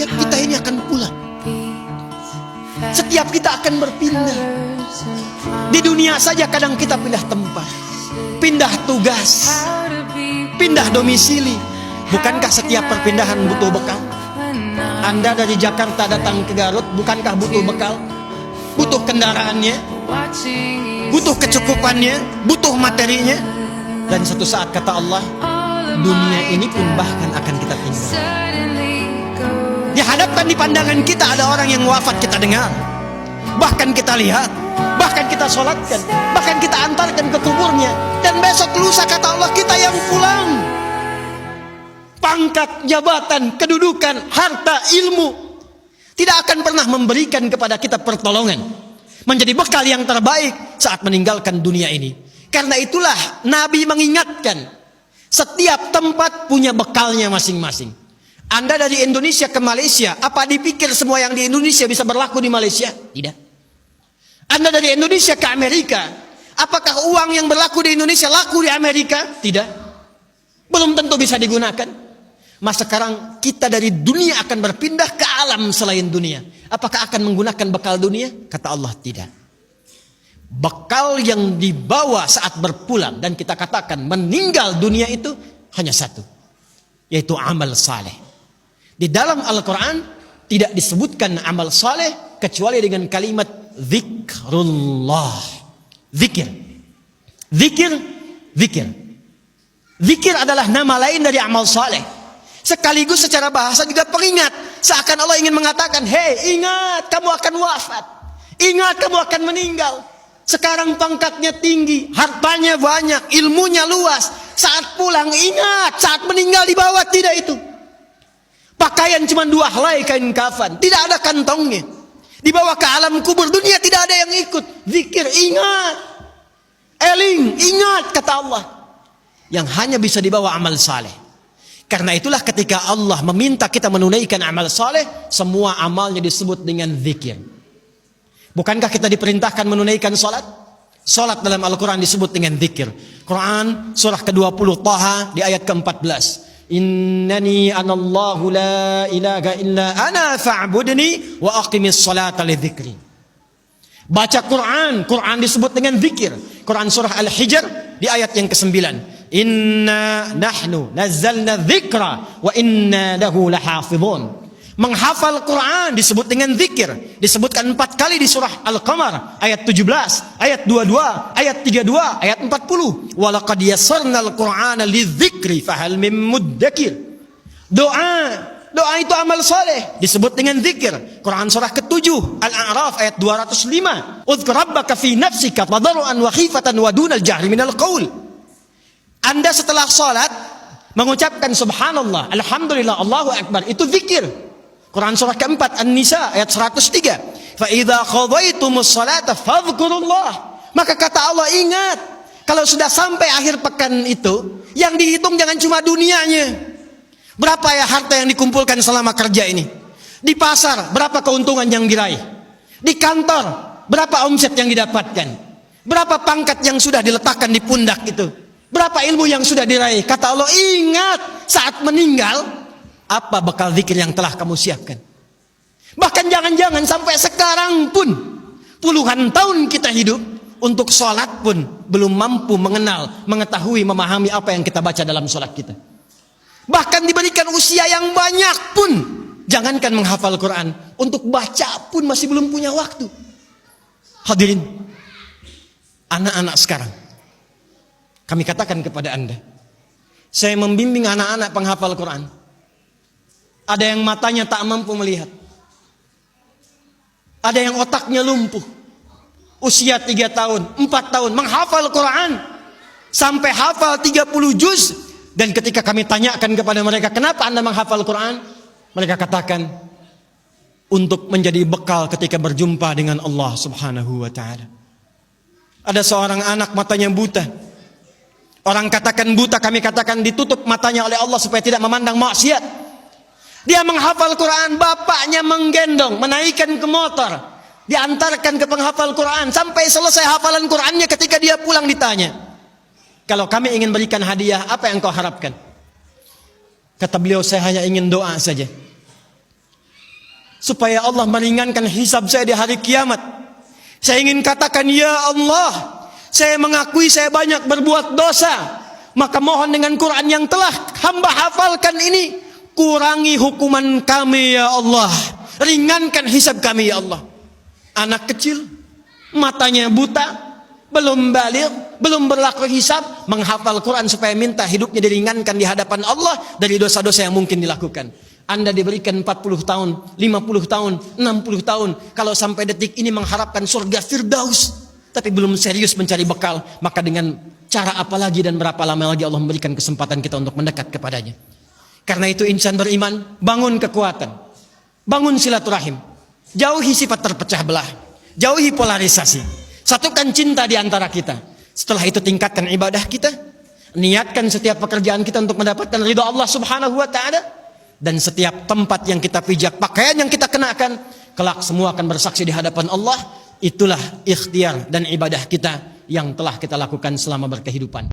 setiap kita ini akan pulang. Setiap kita akan berpindah. Di dunia saja kadang kita pindah tempat, pindah tugas, pindah domisili. Bukankah setiap perpindahan butuh bekal? Anda dari Jakarta datang ke Garut, bukankah butuh bekal? Butuh kendaraannya, butuh kecukupannya, butuh materinya. Dan suatu saat kata Allah, dunia ini pun bahkan akan kita tinggal. Dihadapkan di pandangan kita ada orang yang wafat, kita dengar, bahkan kita lihat, bahkan kita sholatkan, bahkan kita antarkan ke kuburnya. Dan besok lusa kata Allah kita yang pulang. Pangkat, jabatan, kedudukan, harta, ilmu tidak akan pernah memberikan kepada kita pertolongan menjadi bekal yang terbaik saat meninggalkan dunia ini. Karena itulah Nabi mengingatkan, setiap tempat punya bekalnya masing-masing. Anda dari Indonesia ke Malaysia, apa dipikir semua yang di Indonesia bisa berlaku di Malaysia? Tidak. Anda dari Indonesia ke Amerika, apakah uang yang berlaku di Indonesia laku di Amerika? Tidak. Belum tentu bisa digunakan. Mas sekarang kita dari dunia akan berpindah ke alam selain dunia. Apakah akan menggunakan bekal dunia? Kata Allah, tidak. Bekal yang dibawa saat berpulang dan kita katakan meninggal dunia itu hanya satu, yaitu amal saleh. Di dalam Al-Quran tidak disebutkan amal saleh kecuali dengan kalimat zikrullah. Zikir. Zikir. Zikir. Zikir adalah nama lain dari amal saleh. Sekaligus secara bahasa juga peringat. Seakan Allah ingin mengatakan, hei ingat kamu akan wafat. Ingat kamu akan meninggal. Sekarang pangkatnya tinggi, hartanya banyak, ilmunya luas. Saat pulang ingat, saat meninggal dibawa tidak itu. Pakaian cuma 2 helai kain kafan, tidak ada kantongnya. Dibawa ke alam kubur dunia tidak ada yang ikut. Zikir, ingat. Eling, ingat kata Allah. Yang hanya bisa dibawa amal saleh. Karena itulah ketika Allah meminta kita menunaikan amal saleh, semua amalnya disebut dengan zikir. Bukankah kita diperintahkan menunaikan salat? Salat dalam Al-Quran disebut dengan zikir. Quran surah ke-20 Taha di ayat ke-14. Innani anallahu la ilaha illa ana fa'budni wa aqimis salata li dzikri. Baca Quran, Quran disebut dengan zikir. Quran surah Al-Hijr di ayat yang ke-9. Inna nahnu nazzalna dzikra wa inna lahu lahafizun. Menghafal Quran disebut dengan zikir. Disebutkan 4 kali di surah Al-Qamar ayat 17, ayat 22, ayat 32, ayat 40. Wa laqad yassarna al-Qur'ana lidzikri fahal mim muddakir. Doa itu amal saleh disebut dengan zikir. Quran surah ke-7 Al-A'raf ayat 205. Udzkur rabbaka fi nafsika tadarruan wa khifatan wa dunal jahri minal qaul. Anda setelah salat mengucapkan subhanallah, alhamdulillah, Allahu akbar, itu zikir. Quran surah ke-4 An-Nisa ayat 103. Fa idza qadaytumus salata fadhkurullah. Maka kata Allah, ingat, kalau sudah sampai akhir pekan itu, yang dihitung jangan cuma dunianya. Berapa ya harta yang dikumpulkan selama kerja ini? Di pasar, berapa keuntungan yang diraih? Di kantor, berapa omset yang didapatkan? Berapa pangkat yang sudah diletakkan di pundak itu? Berapa ilmu yang sudah diraih? Kata Allah, ingat, saat meninggal, apa bekal zikir yang telah kamu siapkan? Bahkan jangan-jangan sampai sekarang pun, puluhan tahun kita hidup, untuk sholat pun belum mampu mengenal, mengetahui, memahami apa yang kita baca dalam sholat kita. Bahkan diberikan usia yang banyak pun, jangankan menghafal Quran, untuk baca pun masih belum punya waktu. Hadirin, anak-anak sekarang, kami katakan kepada Anda, saya membimbing anak-anak penghafal Quran. Ada yang matanya tak mampu melihat. Ada yang otaknya lumpuh. Usia 3 tahun, 4 tahun, menghafal Quran. Sampai hafal 30 juz. Dan ketika kami tanyakan kepada mereka, kenapa Anda menghafal Quran? Mereka katakan, untuk menjadi bekal ketika berjumpa dengan Allah subhanahu wa ta'ala. Ada seorang anak matanya buta. Orang katakan buta, kami katakan ditutup matanya oleh Allah supaya tidak memandang maksiat. Dia menghafal Quran, bapaknya menggendong, menaikkan ke motor, diantarkan ke penghafal Quran. Sampai selesai hafalan Qurannya, ketika dia pulang ditanya, kalau kami ingin berikan hadiah, apa yang kau harapkan? Kata beliau, saya hanya ingin doa saja. supaya Allah meringankan hisab saya di hari kiamat. Saya ingin katakan, ya Allah, saya mengakui saya banyak berbuat dosa. Maka mohon dengan Quran yang telah hamba hafalkan ini, kurangi hukuman kami ya Allah. Ringankan hisab kami ya Allah. Anak kecil, matanya buta, belum baligh, belum berlaku hisab, menghafal Quran supaya minta hidupnya diringankan di hadapan Allah dari dosa-dosa yang mungkin dilakukan. Anda diberikan 40 tahun, 50 tahun, 60 tahun. Kalau sampai detik ini mengharapkan surga Firdaus, tapi belum serius mencari bekal, maka dengan cara apa lagi dan berapa lama lagi Allah memberikan kesempatan kita untuk mendekat kepadanya. Karena itu insan beriman, bangun kekuatan, bangun silaturahim, jauhi sifat terpecah belah, jauhi polarisasi, satukan cinta di antara kita. Setelah itu tingkatkan ibadah kita, niatkan setiap pekerjaan kita untuk mendapatkan ridha Allah Subhanahu wa taala, dan setiap tempat yang kita pijak, pakaian yang kita kenakan, kelak semua akan bersaksi di hadapan Allah. Itulah ikhtiar dan ibadah kita yang telah kita lakukan selama berkehidupan.